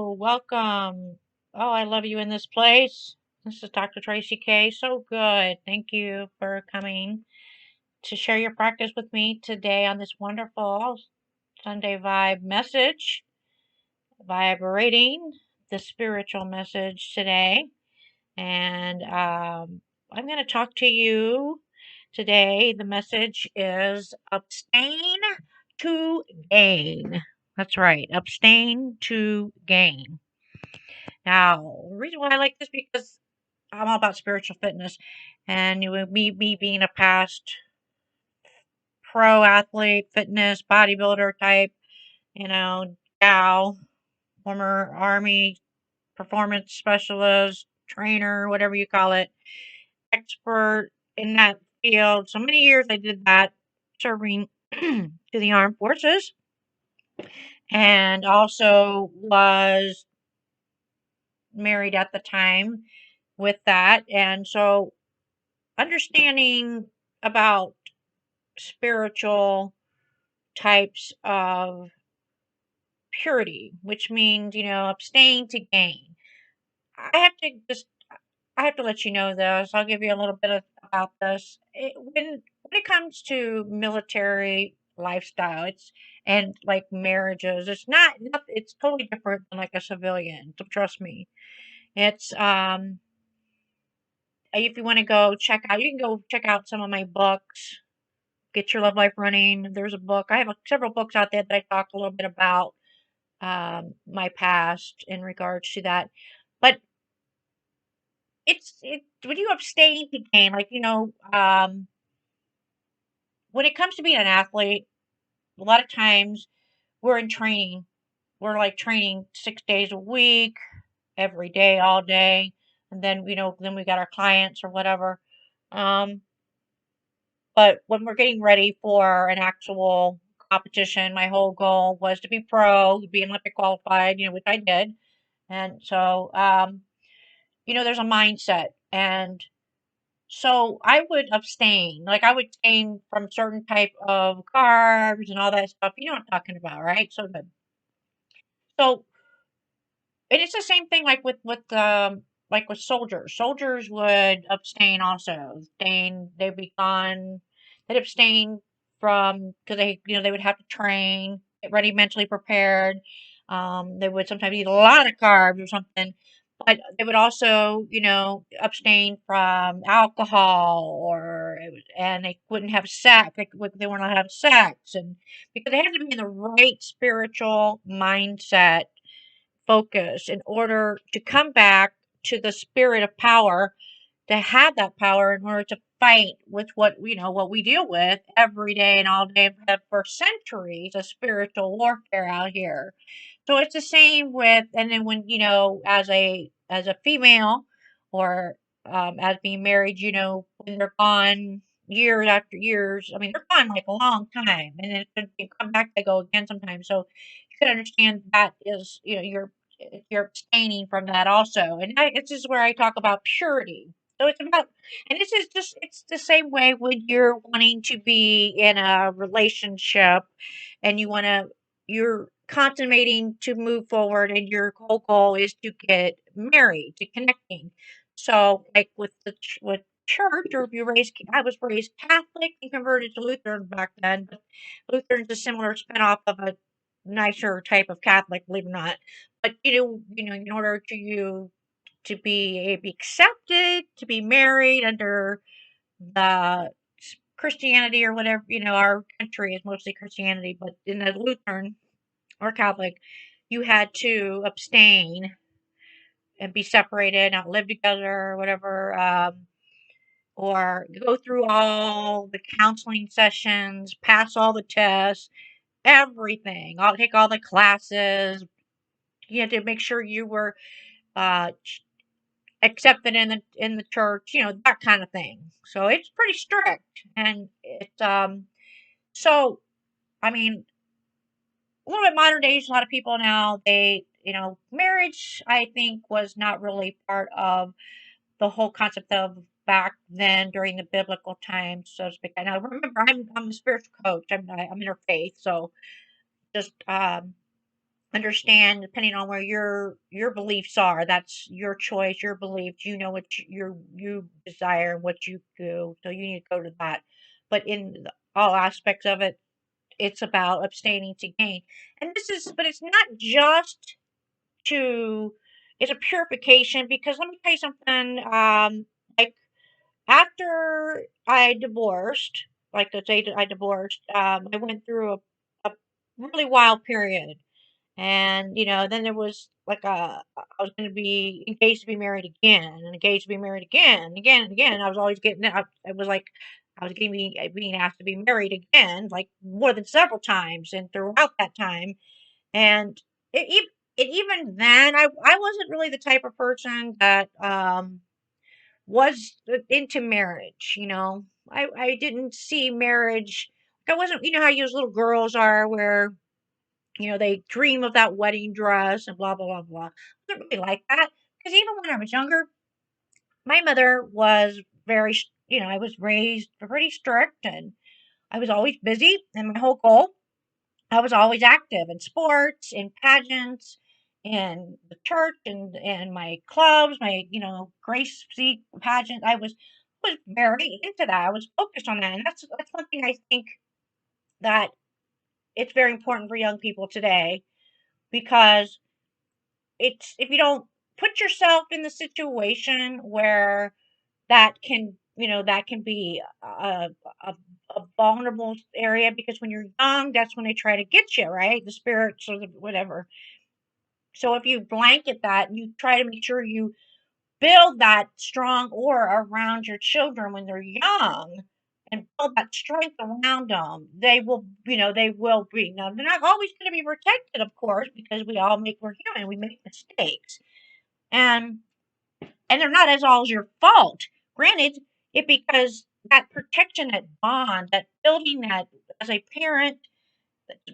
Hello, welcome. Oh, I love you in this place. This is Dr. Tracy K. So good. Thank you for coming to share your practice with me today on this wonderful Sunday vibe message, vibrating the spiritual message today. And I'm going to talk to you today. The message is abstain to gain. That's right, abstain to gain. Now, the reason why I like this because I'm all about spiritual fitness, and me being a past pro athlete, fitness, bodybuilder type, gal, former Army performance specialist, trainer, whatever you call it, expert in that field. So many years I did that, serving to the armed forces, and also was married at the time with that. And so understanding about spiritual types of purity, which means, abstain to gain. I have to just, I have to let you know this. I'll give you a little bit about this. When it comes to military lifestyle, and like marriages, it's totally different than like a civilian. So trust me. It's, if you want to go check out, you can go check out some of my books. Get Your Love Life Running. There's a book. I have several books out there that I talk a little bit about my past in regards to that. But when you abstain to gain, when it comes to being an athlete, a lot of times we're in training. We're like training 6 days a week, every day, all day, and then then we got our clients or whatever. Um, But when we're getting ready for an actual competition, my whole goal was to be pro, to be Olympic qualified, which I did. And so, there's a mindset. And so I would abstain. Like I would abstain from certain type of carbs and all that stuff. You know what I'm talking about, right? So good. So, and it's the same thing like with soldiers. Soldiers would abstain also. They'd be gone. They'd abstain from because they would have to train, get ready, mentally prepared. They would sometimes eat a lot of carbs or something, but they would also, abstain from alcohol and they wouldn't have sex. They weren't allowed to have sex, and because they had to be in the right spiritual mindset focus in order to come back to the spirit of power, to have that power in order to fight with what we deal with every day and all day for centuries of spiritual warfare out here. So it's the same with, and then when as a female, or as being married, when they're gone years after years. I mean, they're gone like a long time, and then they come back, they go again sometimes. So you can understand that is, you're abstaining from that also. And this is where I talk about purity. So it's about, and it's the same way when you're wanting to be in a relationship and you're consummating to move forward, and your whole goal is to get married, to connecting. So like with church, or if I was raised Catholic and converted to Lutheran back then, but Lutheran's a similar spinoff of a nicer type of Catholic, believe it or not. But in order to be accepted, to be married under the Christianity or whatever, our country is mostly Christianity, but in the Lutheran or Catholic, you had to abstain and be separated, not live together or whatever, or go through all the counseling sessions, pass all the tests, everything. I'll take all the classes. You had to make sure you were uh, accepted in the church, that kind of thing. So it's pretty strict, and so I mean, a little bit modern days. A lot of people now, marriage, I think, was not really part of the whole concept of back then during the biblical times, so to speak. And I remember, I'm a spiritual coach. I'm interfaith, so just understand depending on where your beliefs are. That's your choice, your beliefs. You know what you desire and what you do, so you need to go to that. But in all aspects of it, it's about abstaining to gain. And but it's not just to, it's a purification because let me tell you something. Like after I divorced, like the day that I divorced, I went through a really wild period. And, then there was like I was going to be engaged to be married again, and engaged to be married again, and again, and again. I was always getting, it was like I was being asked to be married again, like more than several times, and throughout that time. And it, ev- even then, I wasn't really the type of person that was into marriage. I didn't see marriage. I wasn't, how you as little girls are, where they dream of that wedding dress and blah, blah, blah, blah. I wasn't really like that because even when I was younger, my mother was I was raised pretty strict, and I was always busy. And my whole goal, I was always active in sports, in pageants, in the church, and my clubs, my, Grace Week pageant. I was very into that. I was focused on that. And that's one thing I think that it's very important for young people today, because it's if you don't put yourself in the situation where that can be a, a vulnerable area, because when you're young, that's when they try to get you, right? The spirits or the whatever. So if you blanket that and you try to make sure you build that strong aura around your children when they're young, and build that strength around them, they will be. Now, they're not always going to be protected, of course, because we're human, we make mistakes. And they're not as all your fault. Granted, it because that protection, that bond, that building that as a parent,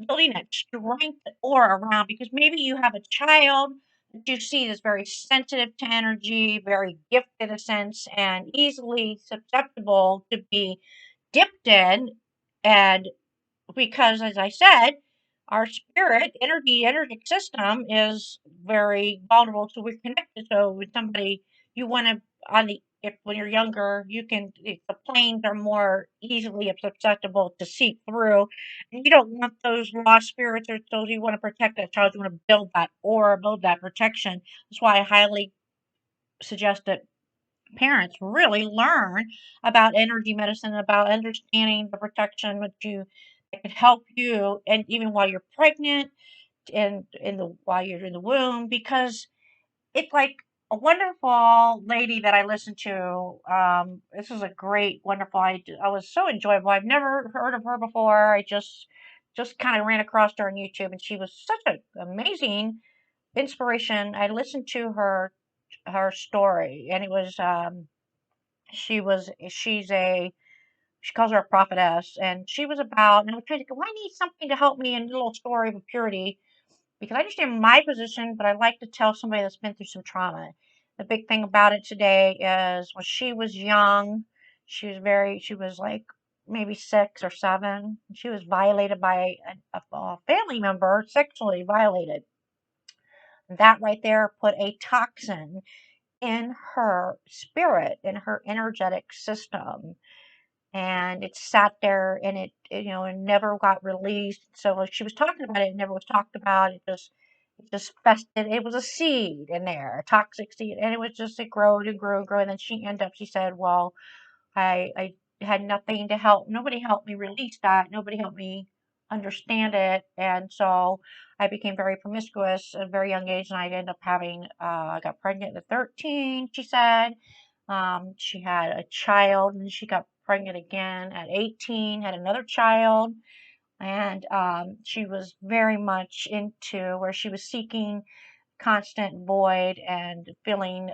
building that strength or around, because maybe you have a child that you see is very sensitive to energy, very gifted in a sense, and easily susceptible to be dipped in. And because, as I said, our spirit, energetic system is very vulnerable. So we're connected. So with somebody, you want to, if when you're younger, if the planes are more easily susceptible to seep through. And you don't want those lost spirits, or those you want to protect that child. You want to build that aura, build that protection. That's why I highly suggest that parents really learn about energy medicine, about understanding the protection that could help you, and even while you're pregnant, and while you're in the womb, because it's like a wonderful lady that I listened to. This is a great, wonderful. I was so enjoyable. I've never heard of her before. I just kind of ran across her on YouTube, and she was such an amazing inspiration. I listened to her story, and it was she calls her a prophetess, and she was about, and I was trying to go, I need something to help me in a little story of purity, because I understand my position, but I like to tell somebody that's been through some trauma. The big thing about it today is when she was young, she was like maybe 6 or 7. She was violated by a family member, sexually violated. That right there put a toxin in her spirit, in her energetic system, and it sat there, and it never got released. So like she was talking about it, it never was talked about. It just festered. It was a seed in there, a toxic seed, and it grew and grew and grew. And then she said, well, I had nothing to help. Nobody helped me release that. Nobody helped me understand it. And so I became very promiscuous at a very young age, and I ended up I got pregnant at 13, she said. She had a child, and she got pregnant again at 18, had another child. And she was very much into where she was seeking constant void and feeling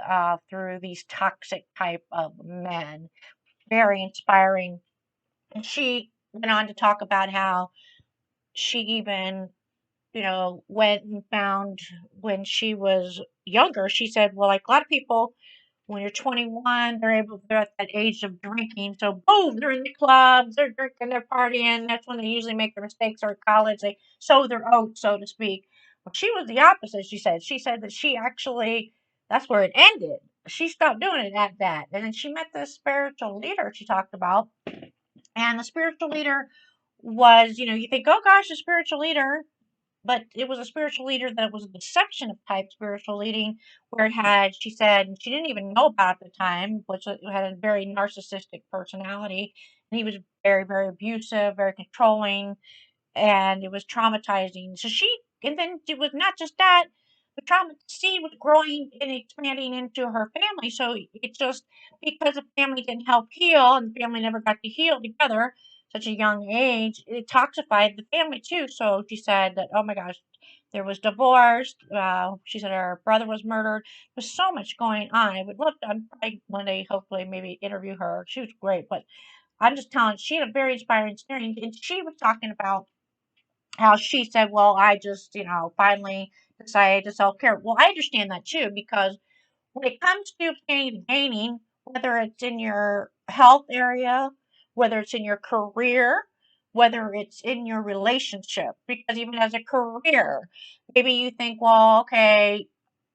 through these toxic type of men. Very inspiring. And she went on to talk about how she even, went and found, when she was younger, she said, well, like a lot of people, when you're 21, they're at that age of drinking. So boom, they're in the clubs, they're drinking, they're partying. That's when they usually make their mistakes, or at college, they sow their oats, so to speak. Well, she was the opposite, she said. She said that she actually, that's where it ended. She stopped doing it at that. And then she met this spiritual leader she talked about. And the spiritual leader was, you think, oh gosh, a spiritual leader. But it was a spiritual leader that was a deception of type spiritual leading, where it had, she said, she didn't even know about at the time, which had a very narcissistic personality. And he was very, very abusive, very controlling, and it was traumatizing. So she, and then it was not just that, the trauma seed was growing and expanding into her family. So it's just because the family didn't help heal and the family never got to heal together, such a young age, it toxified the family too. So she said that, oh my gosh, there was divorce. She said her brother was murdered. There's so much going on. I would love to, I'm probably one day, hopefully, maybe interview her. She was great, but I'm just telling, she had a very inspiring story, and she was talking about how she said, well, I just, finally decided to self care. Well, I understand that too, because when it comes to obtaining and gaining, whether it's in your health area, whether it's in your career, whether it's in your relationship, because even as a career, maybe you think, well, okay,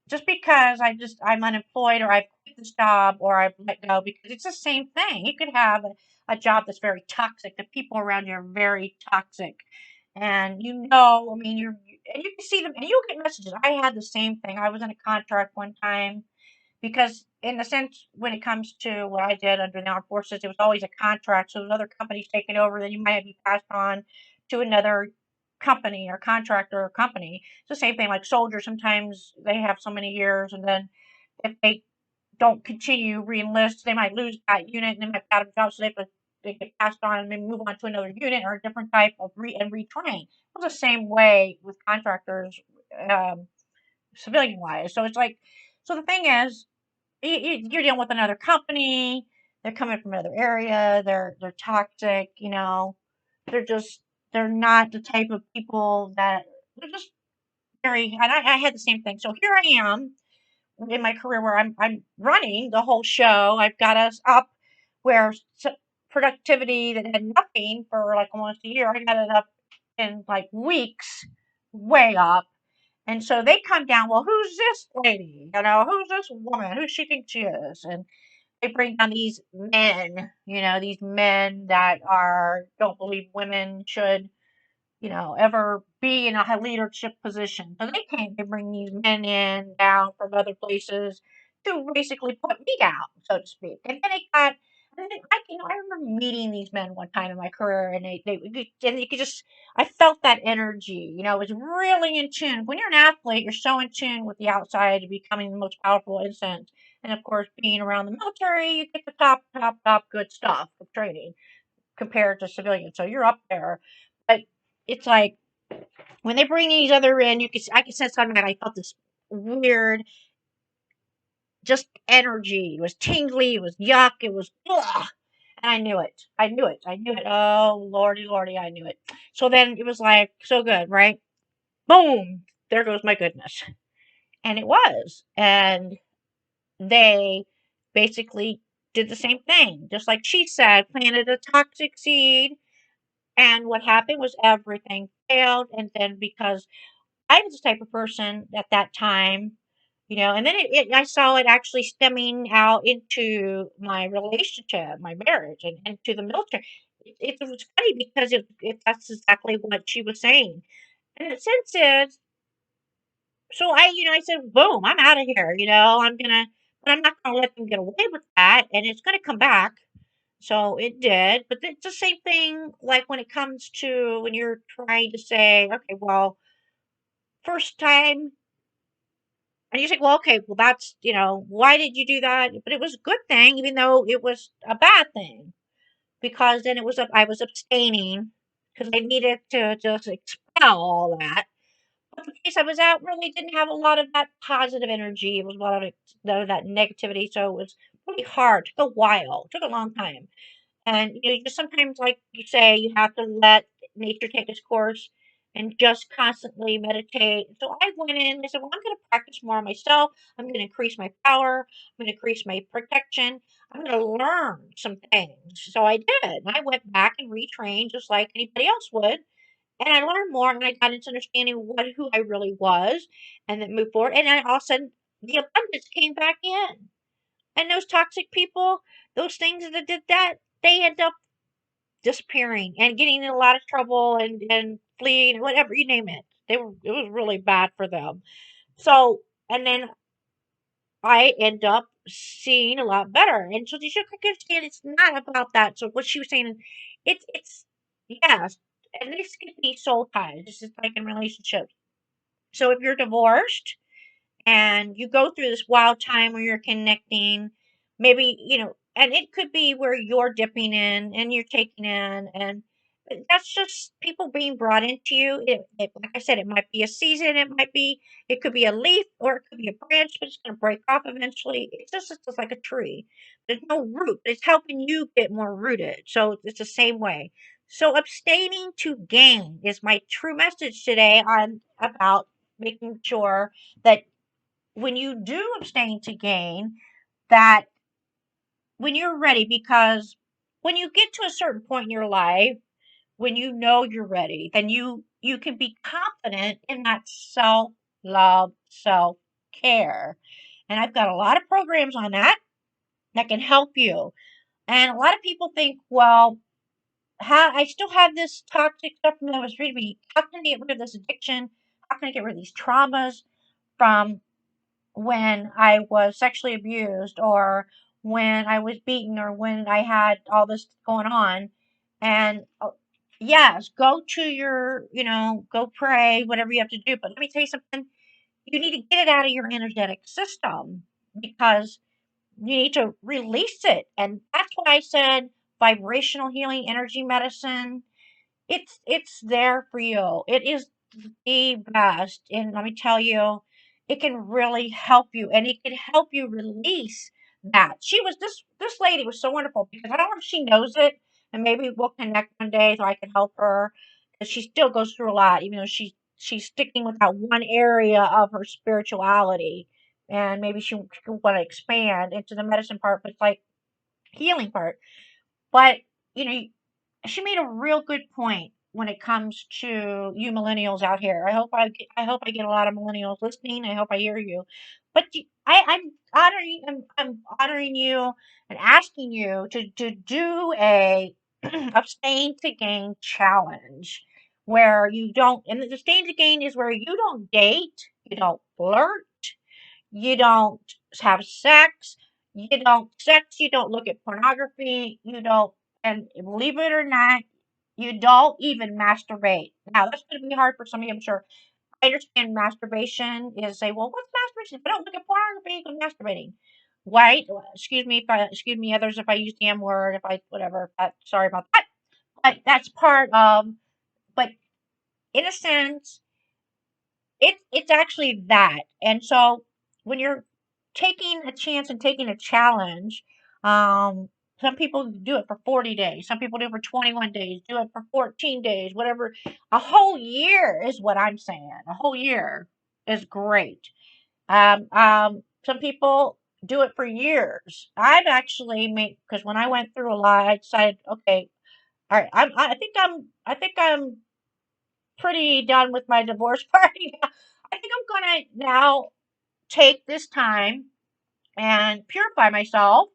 just because I'm unemployed or I've quit this job or I've let go, because it's the same thing. You could have a job that's very toxic. The people around you are very toxic. And I mean, and you can see them and you'll get messages. I had the same thing. I was in a contract one time because in a sense, when it comes to what I did under the armed forces, it was always a contract. So there's other companies taking over, then you might be passed on to another company or contractor or company. It's the same thing like soldiers. Sometimes they have so many years, and then if they don't continue re-enlist, they might lose that unit and they might be out of job, so they get passed on and maybe move on to another unit or a different type of retrain. It's the same way with contractors, um, civilian wise. So it's like, so the thing is, you're dealing with another company. They're coming from another area. They're toxic. They're just they're not the type of people that they're just very. And I had the same thing. So here I am in my career where I'm running the whole show. I've got us up where productivity that had nothing for like almost a year. I got it up in like weeks, way up. And so they come down, well, who's this lady? Who's this woman? Who she thinks she is? And they bring down these men that don't believe women should, ever be in a leadership position. So they bring these men in down from other places to basically put me down, so to speak. And then I remember meeting these men one time in my career, and and you could just, I felt that energy, it was really in tune. When you're an athlete, you're so in tune with the outside, becoming the most powerful instinct. And of course, being around the military, you get the top good stuff of training compared to civilians. So you're up there. But it's like when they bring these other in, I can sense something. I felt this weird, just energy. It was tingly. It was yuck. It was ugh. And I knew it. I knew it. I knew it. Oh lordy, lordy, I knew it. So then it was like so good, right? Boom! There goes my goodness. And it was. And they basically did the same thing, just like she said, planted a toxic seed. And what happened was everything failed. And then because I was the type of person at that time, and then I saw it actually stemming out into my relationship, my marriage, and into the military. It was funny because that's exactly what she was saying. And it since is, so I said, boom, I'm out of here, but I'm not gonna let them get away with that, and it's gonna come back. So it did, but it's the same thing like when it comes to when you're trying to say, okay, well, first time, and you say, well, okay, well, that's, why did you do that? But it was a good thing, even though it was a bad thing, because then I was abstaining because I needed to just expel all that. But the place I was at really didn't have a lot of that positive energy. It was a lot of that negativity. So it was really hard. It took a while. It took a long time. And you just sometimes, like you say, you have to let nature take its course and just constantly meditate. So I went in and I said, well, I'm going to practice more on myself. I'm going to increase my power. I'm going to increase my protection. I'm going to learn some things. So I did. I went back and retrained just like anybody else would. And I learned more and I got into understanding who I really was and then moved forward. And then all of a sudden the abundance came back in. And those toxic people, those things that did that, they end up disappearing and getting in a lot of trouble and fleeing, whatever you name it. It was really bad for them. So and then I end up seeing a lot better. And so you should understand it's not about that. So what she was saying is it's yes, and this could be soul ties. This is like in relationships. So if you're divorced and you go through this wild time where you're connecting, maybe, and it could be where you're dipping in and you're taking in, and that's just people being brought into you. Like I said, it might be a season, it could be a leaf, or it could be a branch, but it's going to break off eventually. It's just like a tree. There's no root. It's helping you get more rooted. So it's the same way. So abstaining to gain is my true message today on about making sure that when you do abstain to gain, that when you're ready, because when you get to a certain point in your life, when you know you're ready, then you can be confident in that self love, self care. And I've got a lot of programs on that can help you. And a lot of people think, well, how I still have this toxic stuff from when I was reading me. How can I get rid of this addiction? How can I get rid of these traumas from when I was sexually abused or when I was beaten or when I had all this going on. And yes, go to go pray, whatever you have to do. But let me tell you something, you need to get it out of your energetic system because you need to release it. And that's why I said vibrational healing, energy medicine. It's there for you. It is the best. And let me tell you, it can really help you and it can help you release that. This lady was so wonderful because I don't know if she knows it and maybe we'll connect one day so I can help her because she still goes through a lot, even though she's sticking with that one area of her spirituality. And maybe she want to expand into the medicine part, but it's like healing part. But you know, she made a real good point when it comes to you millennials out here. I hope I get a lot of millennials listening. I hope I hear you. But I'm honoring you and asking you to do a abstain to gain challenge where you don't, and the abstain to gain is where you don't date, you don't flirt, you don't have sex, you don't look at pornography, you don't, and believe it or not, you don't even masturbate. Now, that's going to be hard for some of you, I'm sure. I understand masturbation is say, well, what's masturbation? If I don't look at pornography, I'm masturbating. Right? Excuse me, others, if I use the M word, if I, whatever, sorry about that. But that's part of, but in a sense, it's actually that. And so when you're taking a chance and taking a challenge, some people do it for 40 days, some people do it for 21 days, do it for 14 days, whatever. A whole year is what I'm saying. A whole year is great. Some people do it for years. I've actually made because when I went through a lot, I decided, okay, all right, I think I'm pretty done with my divorce party now. I think I'm gonna now take this time and purify myself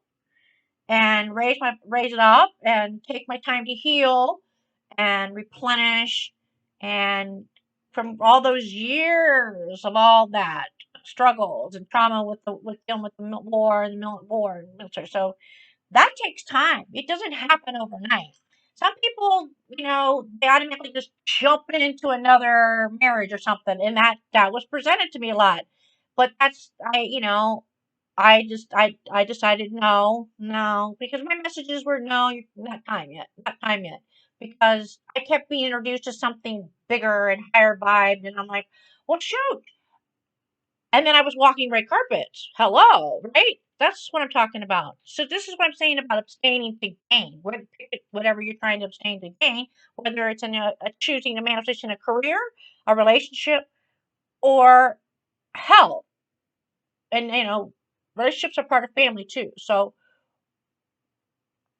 and raise it up and take my time to heal and replenish and from all those years of all that struggles and trauma with dealing with the war and the war and military. So that takes time. It doesn't happen overnight. Some people, they automatically just jump into another marriage or something, and that was presented to me a lot. But I decided no, no, because my messages were no, not time yet, not time yet, because I kept being introduced to something bigger and higher vibe, and I'm like, well, shoot, and then I was walking red carpets. Hello, right? That's what I'm talking about. So this is what I'm saying about abstaining to gain. Whatever you're trying to abstain to gain, whether it's in a choosing a manifestation, a career, a relationship, or health. And relationships are part of family too. So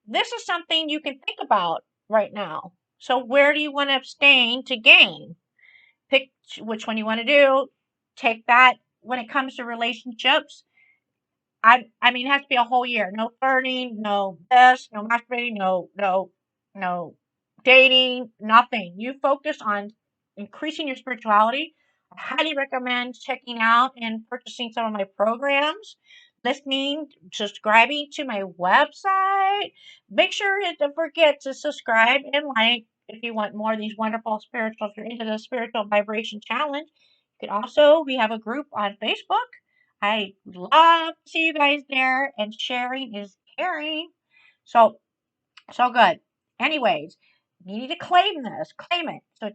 this is something you can think about right now. So where do you want to abstain to gain? Pick which one you want to do. Take that. When it comes to relationships, I mean, it has to be a whole year. No flirting, no this, no masturbating, no dating, nothing. You focus on increasing your spirituality. I highly recommend checking out and purchasing some of my programs, listening, subscribing to my website. Make sure to don't forget to subscribe and like if you want more of these wonderful spiritual, if you're into the spiritual vibration challenge. You can also, we have a group on Facebook. I love to see you guys there, and sharing is caring. So, so good. Anyways, you need to claim this, claim it. So,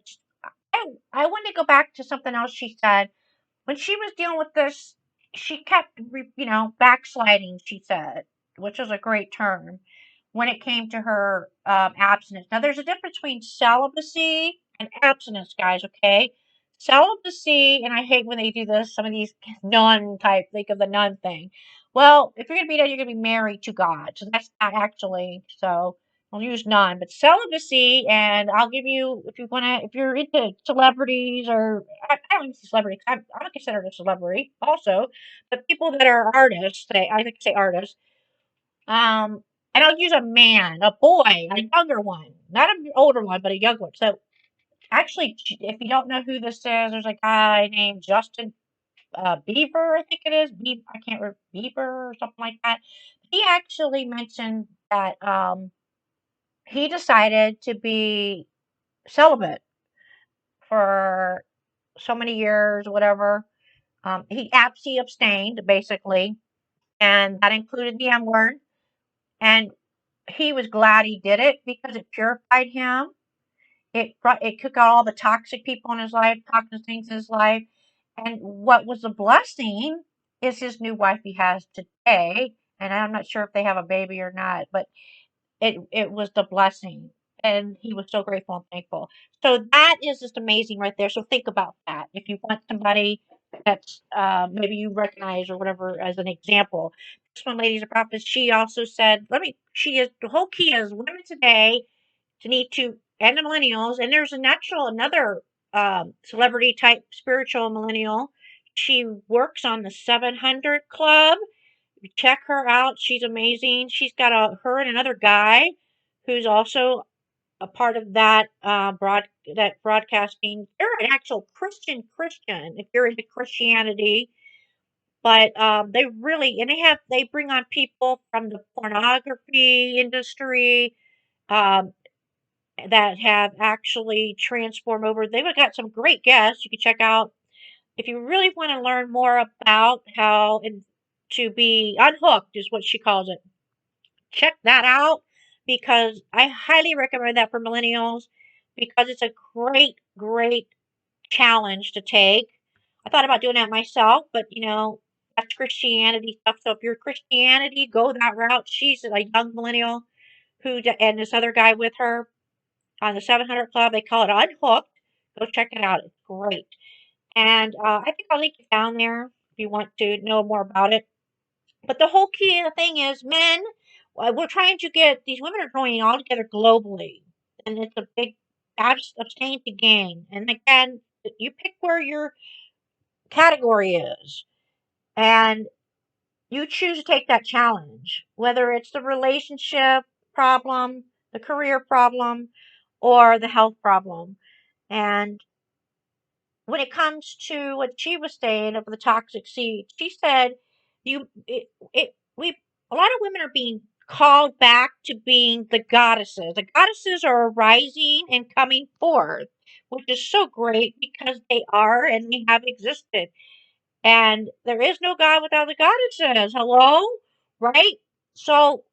I want to go back to something else she said when she was dealing with this. She kept, backsliding. She said, which was a great term when it came to her abstinence. Now, there's a difference between celibacy and abstinence, guys. Okay, celibacy, and I hate when they do this. Some of these nun type, think of the nun thing. Well, if you're gonna be there, you're gonna be married to God. So that's not actually so. I'll use none, but celibacy, and I'll give you if you wanna if you're into celebrities or I don't say celebrity 'cause I'm considered a celebrity also, but people that are artists, I like to say artists, and I'll use a man, a boy, a younger one, not an older one, but a younger one. So actually, if you don't know who this is, there's a guy named Justin Bieber, I think it is. I can't remember Bieber or something like that. He actually mentioned that he decided to be celibate for so many years, whatever. He abstained basically, and that included the M word. And he was glad he did it because it purified him. It took out all the toxic people in his life, toxic things in his life. And what was a blessing is his new wife he has today. And I'm not sure if they have a baby or not, but it was the blessing. And he was so grateful and thankful. So that is just amazing right there. So think about that. If you want somebody that's maybe you recognize or whatever as an example. This one lady's a prophet. She also said, she is, the whole key is women today to need to, and the millennials, and there's another celebrity type spiritual millennial. She works on the 700 Club. Check her out. She's amazing. She's got her and another guy who's also a part of that broadcasting. They're an actual Christian if you're into Christianity. But they really, and they bring on people from the pornography industry, um, that have actually transformed over. They've got some great guests you can check out if you really want to learn more about to be unhooked is what she calls it. Check that out because I highly recommend that for millennials because it's a great challenge to take. I thought about doing that myself, but that's Christianity stuff. So if you're Christianity, go that route. She's a young millennial and this other guy with her on the 700 Club. They call it Unhooked. Go check it out. It's great. And I think I'll link it down there if you want to know more about it. But the whole key of the thing is men, we're trying to get, these women are joining all together globally. And it's a big abstain to gain. And again, you pick where your category is. And you choose to take that challenge, whether it's the relationship problem, the career problem, or the health problem. And when it comes to what she was saying of the toxic seed, she said, "You, it, we, a lot of women are being called back to being the goddesses. The goddesses are arising and coming forth, which is so great because they are and they have existed. And there is no God without the goddesses. Hello, right? So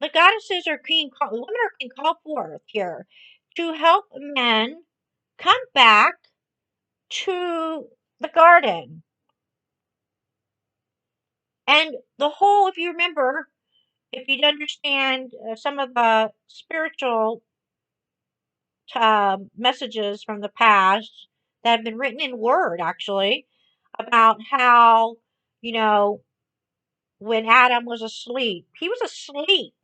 the goddesses are women are being called forth here to help men come back to the garden. And the whole, if you remember, if you'd understand some of the spiritual messages from the past that have been written in word, actually, about how, you know, when Adam was asleep, he was asleep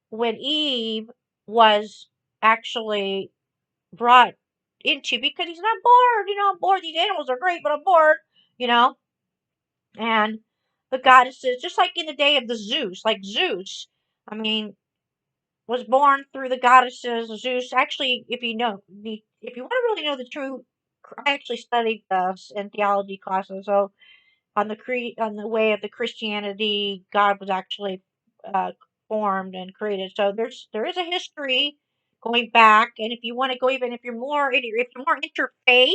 when Eve was actually brought into, because he's not bored. I'm bored. These animals are great, but I'm bored. You know, and the goddesses, just like in the day of the Zeus, like Zeus. I mean, was born through the goddesses. Zeus, actually, if you want to really know the true, I actually studied this in theology classes. So on the way of the Christianity, God was actually uh, formed and created. So there is a history going back, and if you want to go, even if you're more interfaith,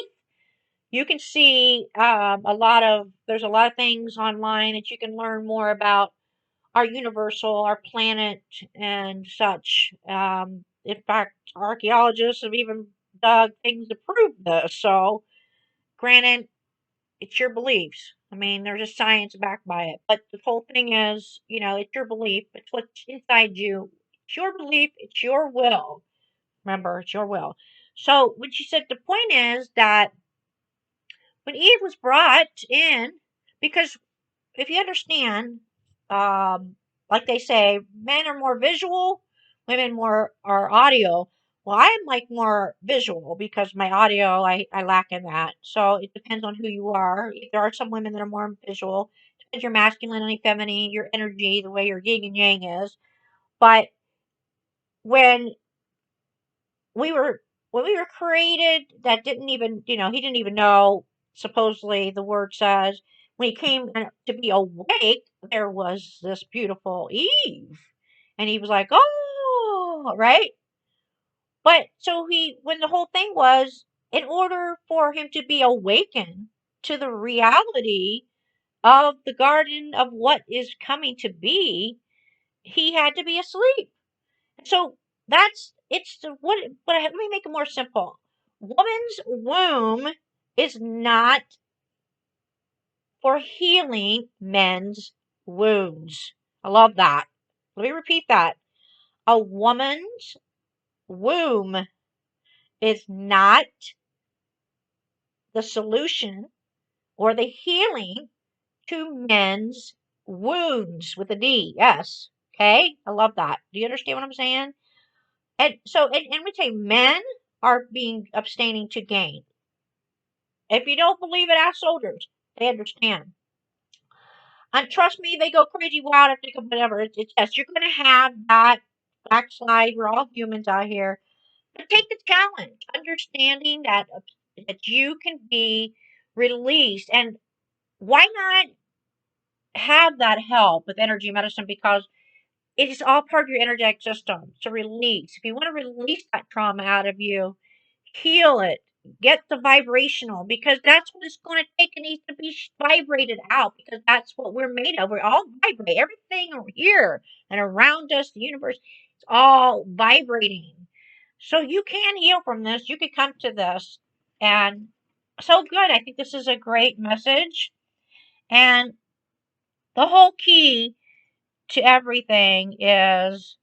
you can see there's a lot of things online that you can learn more about our universal, our planet, and such. In fact, archaeologists have even dug things to prove this. So, granted, it's your beliefs. I mean, there's a science backed by it. But the whole thing is, it's your belief. It's what's inside you. It's your belief. It's your will. Remember, it's your will. So, when she said, the point is that when Eve was brought in, because if you understand, um, like they say, men are more visual, women more are audio. Well, I'm like more visual because my audio, I lack in that. So it depends on who you are. There are some women that are more visual. Depends your masculinity, feminine, your energy, the way your yin and yang is. But when we were when we were created, that didn't even, he didn't even know, supposedly the word says, when he came to be awake, there was this beautiful Eve, and he was like, oh, right. But so when the whole thing was, in order for him to be awakened to the reality of the garden of what is coming to be, he had to be asleep. So it's the what, but let me make it more simple. Woman's womb is not for healing men's wounds. I love that. Let me repeat that. A woman's womb is not the solution or the healing to men's wounds with a D. Yes. Okay? I love that. Do you understand what I'm saying? And so, and we say men are being abstaining to gain. If you don't believe it, ask soldiers. They understand. And trust me, they go crazy wild if they can, whatever. It's yes, you're going to have that backslide. We're all humans out here. But take the challenge, understanding that you can be released. And why not have that help with energy medicine? Because it is all part of your energetic system to release. If you want to release that trauma out of you, heal it. Get the vibrational, because that's what it's going to take. It needs to be vibrated out, because that's what we're made of. We all vibrate. Everything over here and around us, the universe, it's all vibrating. So you can heal from this. You can come to this. And so good. I think this is a great message. And the whole key to everything is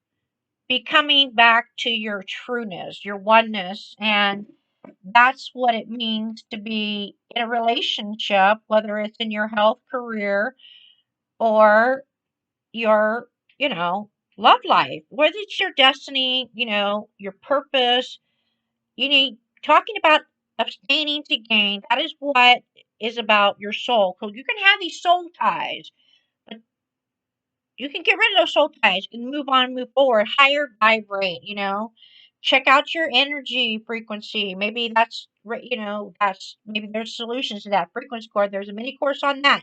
becoming back to your trueness, your oneness. And that's what it means to be in a relationship, whether it's in your health career or your, love life, whether it's your destiny, your purpose. You need talking about abstaining to gain. That is what is about your soul. Because you can have these soul ties, but you can get rid of those soul ties. You can move on, move forward, higher vibrate. Check out your energy frequency. Maybe maybe there's solutions to that frequency cord. There's a mini course on that.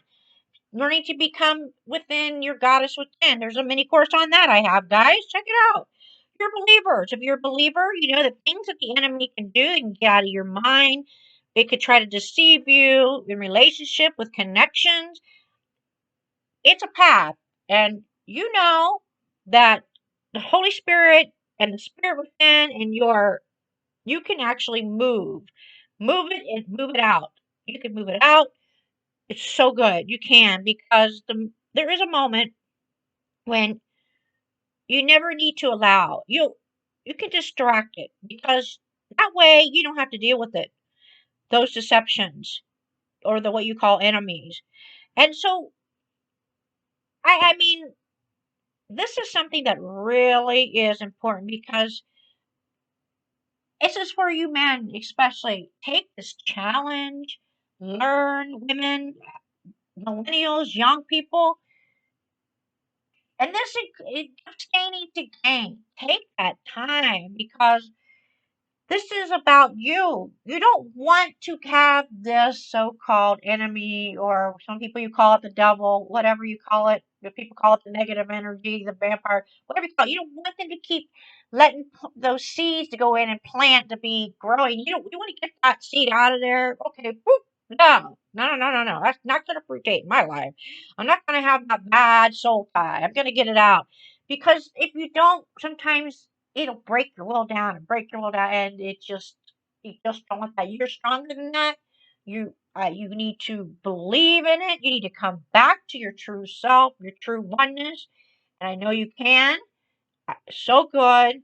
Learning to become within your goddess within. There's a mini course on that I have, guys. Check it out. You're believers. If you're a believer, you know the things that the enemy can do. It can get out of your mind. It could try to deceive you in relationship with connections. It's a path. And you know that the Holy Spirit and the Spirit within and you can actually move it and move it out. You can move it out. It's so good. You can, because there is a moment when you never need to allow. You can distract it, because that way you don't have to deal with it. Those deceptions, or the what you call enemies. And so I mean, this is something that really is important, because This is for you men, especially. Take this challenge, learn, women, millennials, young people, and this is abstaining to gain. Take that time because this is about you. You don't want to have this so-called enemy, or some people you call it the devil, whatever you call it. The people call it the negative energy, the vampire, whatever you call it. You don't want them to keep letting those seeds to go in and plant to be growing. You want to get that seed out of there. Okay, boop. No, no, no, no, no, no. That's not going to fruitate in my life. I'm not going to have that bad soul tie. I'm going to get it out. Because if you don't, sometimes it'll break your will down and break your will down, and you just don't want that. You're stronger than that. You need to believe in it. You need to come back to your true self, your true oneness, and I know you can. So good,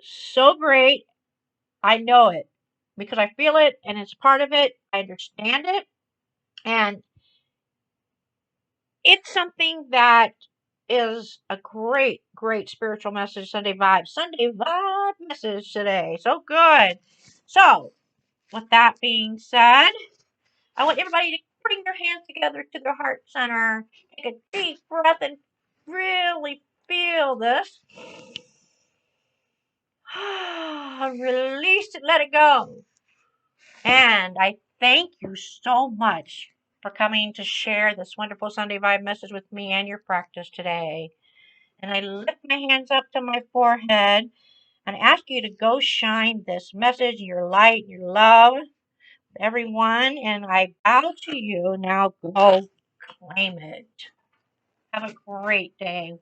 so great. I know it because I feel it, and it's part of it. I understand it, and it's something that is a great, great spiritual message. Sunday vibe message today. So good. So, with that being said, I want everybody to bring their hands together to their heart center. Take a deep breath and really feel this. Release it, let it go. And I thank you so much for coming to share this wonderful Sunday vibe message with me and your practice today. And I lift my hands up to my forehead and ask you to go shine this message, your light, your love, everyone. And I bow to you. Now go claim it. Have a great day.